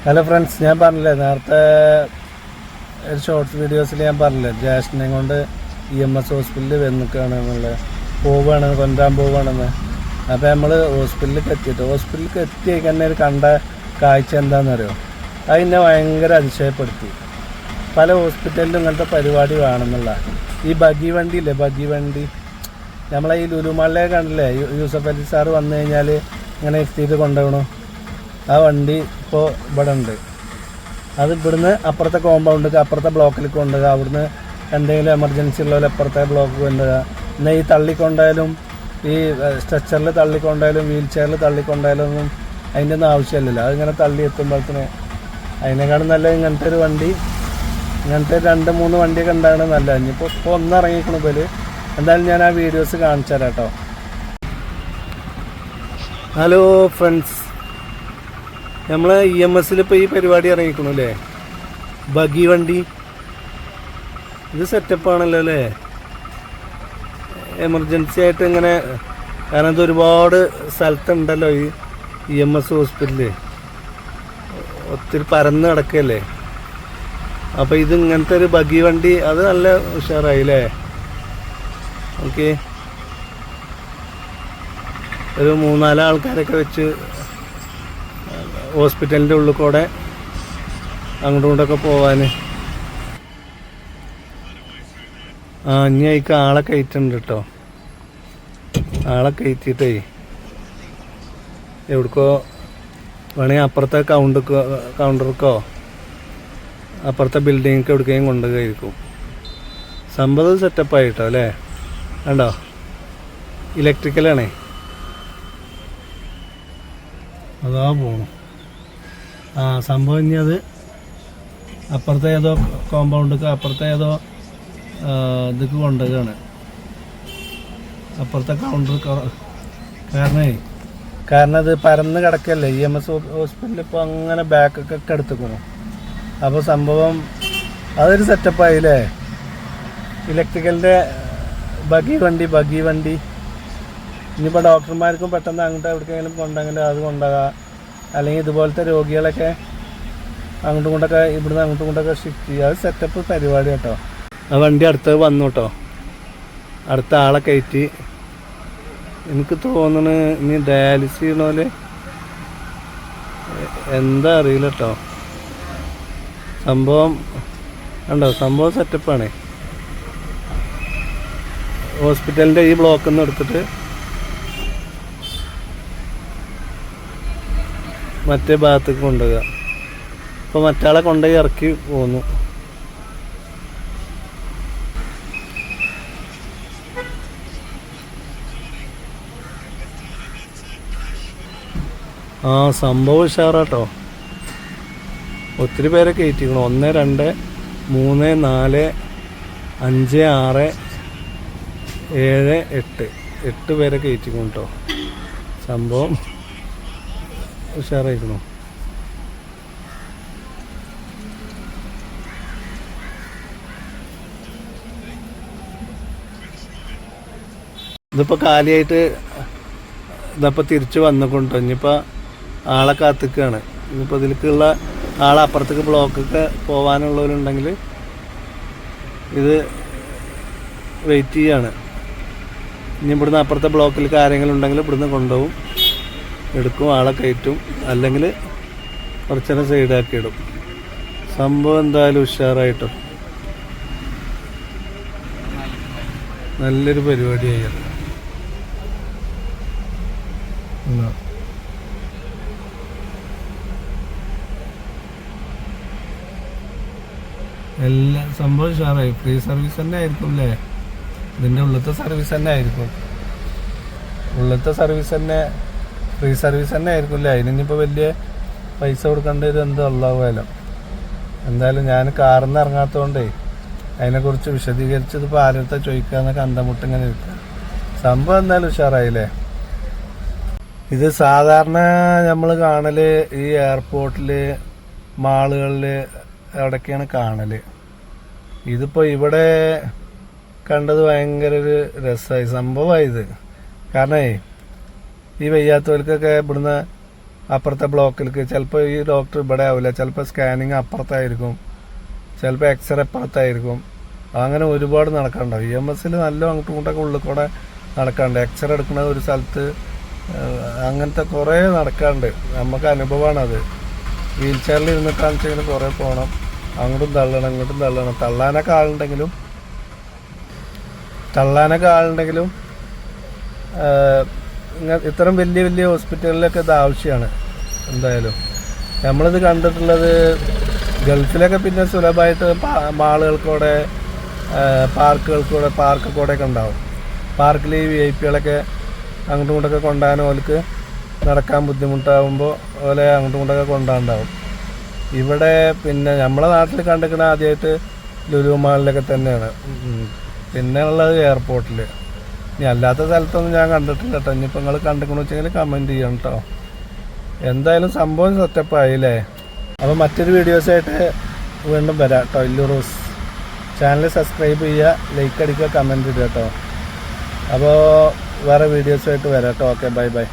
Hello friends, ഞാൻ പറഞ്ഞില്ലേ നേരത്തെ ഒരു ഷോർട്സ് വീഡിയോസിൽ ഞാൻ പറഞ്ഞില്ലേ ജ്യേഷ്ഠനെ കൊണ്ട് EMS ഹോസ്പിറ്റലിൽ വന്നിക്കുകയാണ് എന്നുള്ളത്, കൊണ്ടുവരാൻ പോവുകയാണെന്ന്. അപ്പോൾ നമ്മൾ ഹോസ്പിറ്റലിലേക്ക് എത്തി തന്നെ ഒരു കണ്ട കാഴ്ച എന്താണെന്നറിയോ? അതിനെ ഭയങ്കര അതിശയപ്പെടുത്തി. പല ഹോസ്പിറ്റലിലും ഇങ്ങനത്തെ പരിപാടി വേണമെന്നുള്ള ഈ ബഗ്ഗി വണ്ടിയില്ലേ, ബഗ്ഗി വണ്ടി നമ്മളെ ഈ ലുലുമാളിലെ കണ്ടില്ലേ, യൂസഫ് അലി സാറ് വന്നു കഴിഞ്ഞാൽ ഇങ്ങനെ എത്തിയിട്ട് കൊണ്ടുപോകണം. ആ വണ്ടി ഇപ്പോൾ ഇവിടെ ഉണ്ട്. അത് ഇവിടുന്ന് അപ്പുറത്തെ കോമ്പൗണ്ടിലേക്ക് അപ്പുറത്തെ ബ്ലോക്കിലേക്ക് കൊണ്ടുപോകുക. അവിടുന്ന് എന്തെങ്കിലും എമർജൻസി ഉള്ളവർ അപ്പുറത്തെ ബ്ലോക്ക് കൊണ്ടുപോകുക. എന്നാൽ ഈ തള്ളിക്കൊണ്ടായാലും ഈ സ്ട്രെച്ചറിൽ തള്ളിക്കൊണ്ടായാലും വീൽ ചെയറിൽ തള്ളിക്കൊണ്ടായാലും ഒന്നും അതിൻ്റെ ഒന്നും ആവശ്യമില്ലല്ലോ. അതിങ്ങനെ തള്ളി എത്തുമ്പോഴത്തേന് അതിനേക്കാളും നല്ല ഇങ്ങനത്തെ ഒരു വണ്ടി, ഇങ്ങനത്തെ 2-3 വണ്ടിയൊക്കെ ഉണ്ടാകണം നല്ല. ഇപ്പോൾ ഒന്നിറങ്ങിക്കണം പോലെ. എന്തായാലും ഞാൻ ആ വീഡിയോസ് കാണിച്ചു തരാം കേട്ടോ. ഹലോ ഫ്രണ്ട്സ്, നമ്മൾ EMSൽ ഇപ്പോൾ ഈ പരിപാടി ഇറങ്ങിക്കണു അല്ലേ, ബഗ്ഗി വണ്ടി. ഇത് സെറ്റപ്പാണല്ലോ അല്ലേ, എമർജൻസി ആയിട്ട് ഇങ്ങനെ. കാരണം ഇത് ഒരുപാട് സ്ഥലത്തുണ്ടല്ലോ ഈ EMS ഹോസ്പിറ്റല്, ഒത്തിരി പരന്ന് കിടക്കല്ലേ. അപ്പോൾ ഇത് ഇങ്ങനത്തെ ഒരു ബഗ്ഗി വണ്ടി, അത് നല്ല ഉഷാറായില്ലേ. ഓക്കെ, ഒരു 3-4 ആൾക്കാരൊക്കെ വെച്ച് ഹോസ്പിറ്റലിൻ്റെ ഉള്ളിൽ കൂടെ അങ്ങോട്ടും ഇങ്ങോട്ടൊക്കെ പോവാൻ. ഇനി അതിക്ക് ആളെ കയറ്റുന്നുണ്ട് കേട്ടോ. ആളെ കയറ്റിയിട്ടേ എവിടേക്കോ വേണമെങ്കിൽ അപ്പുറത്തെ കൗണ്ടർക്കോ അപ്പുറത്തെ ബിൽഡിങ്ങൊക്കെ എവിടേക്കും കൊണ്ടുപോയിരിക്കും. സംഭവം സെറ്റപ്പായിട്ടോ അല്ലേ, കണ്ടോ? ഇലക്ട്രിക്കലാണേ, അതാ പോണു. സംഭവം ഇനി അത് അപ്പുറത്തെ ഏതോ കോമ്പൗണ്ടിക്ക് അപ്പുറത്തെ ഏതോ ഇതൊക്കെ കൊണ്ടുപോവുകയാണ്, അപ്പുറത്തെ കൗണ്ടർ. കാരണം ഇത് പരന്ന് കിടക്കല്ലേ EMS ഹോസ്പിറ്റലിൽ. ഇപ്പോൾ അങ്ങനെ ബാക്കൊക്കെ എടുത്തുക്കണു. അപ്പോൾ സംഭവം അതൊരു സെറ്റപ്പായില്ലേ, ഇലക്ട്രിക്കലിൻ്റെ ബഗ്ഗി വണ്ടി. ഇനിയിപ്പോൾ ഡോക്ടർമാർക്കും പെട്ടെന്ന് അങ്ങോട്ട് എവിടേക്കെങ്കിലും കൊണ്ടെങ്കിൽ അത് കൊണ്ടുപോകാം. അല്ലെങ്കിൽ ഇതുപോലത്തെ രോഗികളൊക്കെ അങ്ങോട്ടും കൊണ്ടൊക്കെ ഇവിടുന്ന് അങ്ങോട്ടും കൊണ്ടൊക്കെ ഷിഫ്റ്റ് ചെയ്യുക. അത് സെറ്റപ്പ് പരിപാടി കേട്ടോ. ആ വണ്ടി അടുത്ത് വന്നു കേട്ടോ, അടുത്ത ആളെ കയറ്റി. എനിക്ക് തോന്നുന്നു ഇനി ഡയാലിസിസ് ചെയ്യണ പോലെ എന്താ അറിയില്ല കേട്ടോ. സംഭവം കണ്ടോ, സംഭവം സെറ്റപ്പാണ്. ഹോസ്പിറ്റലിൻ്റെ ഈ ബ്ലോക്കിൽ നിന്ന് എടുത്തിട്ട് മറ്റേ ഭാഗത്തേക്ക് കൊണ്ടുപോകുക. ഇപ്പോൾ മറ്റാളെ കൊണ്ടുപോയി ഇറക്കി പോന്നു. സംഭവം ഉഷാറാട്ടോ. ഒത്തിരി പേരെ കയറ്റിക്കണം. 1, 2, 3, 4, 5, 6, 7, 8 പേരെ കയറ്റിക്കണം കേട്ടോ. സംഭവം ഉഷാറായിരിക്കണോ. ഇതിപ്പോൾ കാലിയായിട്ട് ഇതപ്പോൾ തിരിച്ച് വന്നുകൊണ്ടോ. ഇനിയിപ്പോൾ ആളെ കാത്തിക്കുകയാണ്. ഇനിയിപ്പോൾ ഇതിലേക്കുള്ള ആളെ അപ്പുറത്തേക്ക് ബ്ലോക്കൊക്കെ പോകാനുള്ളവരുണ്ടെങ്കിൽ ഇത് വെയിറ്റ് ചെയ്യാണ്. ഇനി ഇവിടുന്ന് അപ്പുറത്തെ ബ്ലോക്കിൽ ആരെങ്കിലും ഉണ്ടെങ്കിൽ ഇവിടുന്ന് കൊണ്ടുപോകും, എടുക്കും, ആളെ കയറ്റും. അല്ലെങ്കിൽ കുറച്ച് നേരം സൈഡാക്കി ഇടും. സംഭവം എന്തായാലും ഉഷാറായിട്ടോ, നല്ലൊരു പരിപാടിയായി. എല്ലാ സംഭവം ഉഷാറായി. ഫ്രീ സർവീസ് തന്നെ ആയിരിക്കും അല്ലേ, ഇതിൻ്റെ ഉള്ളത്തെ സർവീസ് തന്നെ ആയിരിക്കും. ഫ്രീ സർവീസ് തന്നെ ആയിരിക്കും അല്ലേ. അതിനിപ്പോൾ വലിയ പൈസ കൊടുക്കേണ്ടത് എന്തോ ഉള്ളാവുമല്ലോ. എന്തായാലും ഞാൻ കാറിൽ നിന്ന് ഇറങ്ങാത്തതുകൊണ്ടേ അതിനെക്കുറിച്ച് വിശദീകരിച്ചത് ഇപ്പോൾ ആരുടെ ചോദിക്കാന്നൊക്കെ അന്തമുട്ടിങ്ങനെ ഇരിക്കുക. സംഭവം എന്തായാലും ഉഷാറായില്ലേ. ഇത് സാധാരണ നമ്മൾ കാണൽ ഈ എയർപോർട്ടിൽ, മാളുകളിൽ അവിടെയൊക്കെയാണ് കാണൽ. ഇതിപ്പോൾ ഇവിടെ കണ്ടത് ഭയങ്കര ഒരു രസമായി സംഭവമായത്. കാരണം ഈ വയ്യാത്തവർക്കൊക്കെ ഇവിടുന്ന് അപ്പുറത്തെ ബ്ലോക്കിലേക്ക്. ചിലപ്പോൾ ഈ ഡോക്ടർ ഇവിടെ ആവില്ല, ചിലപ്പോൾ സ്കാനിങ് അപ്പുറത്തായിരിക്കും, ചിലപ്പോൾ എക്സ്റേ അപ്പുറത്തായിരിക്കും. അങ്ങനെ ഒരുപാട് നടക്കാനുണ്ടാവും. EMS നല്ല അങ്ങോട്ടും ഇങ്ങോട്ടൊക്കെ ഉള്ളിൽ കൂടെ നടക്കാറുണ്ട്. എക്സ്റേ എടുക്കുന്ന ഒരു സ്ഥലത്ത് അങ്ങനത്തെ കുറേ നടക്കാറുണ്ട്. നമുക്ക് അനുഭവമാണത്. വീൽ ചെയറിൽ ഇരുന്നിട്ടാണെന്ന് വെച്ചെങ്കിൽ കുറേ പോകണം, അങ്ങോട്ടും തള്ളണം ഇങ്ങോട്ടും തള്ളണം. തള്ളാനൊക്കെ ആളുണ്ടെങ്കിലും ഇത്തരം വലിയ വലിയ ഹോസ്പിറ്റലിലൊക്കെ ഇത് ആവശ്യമാണ് എന്തായാലും. നമ്മളിത് കണ്ടിട്ടുള്ളത് ഗൾഫിലൊക്കെ പിന്നെ സുലഭമായിട്ട് മാളുകൾക്കൂടെ പാർക്കൊക്കെ ഉണ്ടാവും. പാർക്കിൽ ഈ VIP-കളൊക്കെ അങ്ങോട്ടും ഇങ്ങോട്ടൊക്കെ കൊണ്ടുപോകാൻ ഓർക്ക് നടക്കാൻ ബുദ്ധിമുട്ടാകുമ്പോൾ ഓലെ അങ്ങോട്ടും ഇങ്ങോട്ടൊക്കെ കൊണ്ടുപോകാനുണ്ടാവും. ഇവിടെ പിന്നെ നമ്മളെ നാട്ടിൽ കണ്ടിരിക്കണ ആദ്യമായിട്ട് ലുലു മാളിലൊക്കെ തന്നെയാണ്. പിന്നെ ഉള്ളത് എയർപോർട്ടിൽ. ഇനി അല്ലാത്ത സ്ഥലത്തൊന്നും ഞാൻ കണ്ടിട്ടില്ല കേട്ടോ. ഇനിയിപ്പോൾ നിങ്ങൾ കണ്ടിക്കണമെന്ന് വെച്ചെങ്കിൽ കമൻറ്റ് ചെയ്യണം കേട്ടോ. എന്തായാലും സംഭവം സെറ്റപ്പായില്ലേ. അപ്പോൾ മറ്റൊരു വീഡിയോസായിട്ട് വീണ്ടും വരാം കേട്ടോ. ഇല്ലു റോസ് ചാനൽ സബ്സ്ക്രൈബ് ചെയ്യുക, ലൈക്ക് അടിക്കുക, കമൻറ്റ് ഇടുക കേട്ടോ. അപ്പോൾ വേറെ വീഡിയോസായിട്ട് വരാം കേട്ടോ. Okay, bye bye.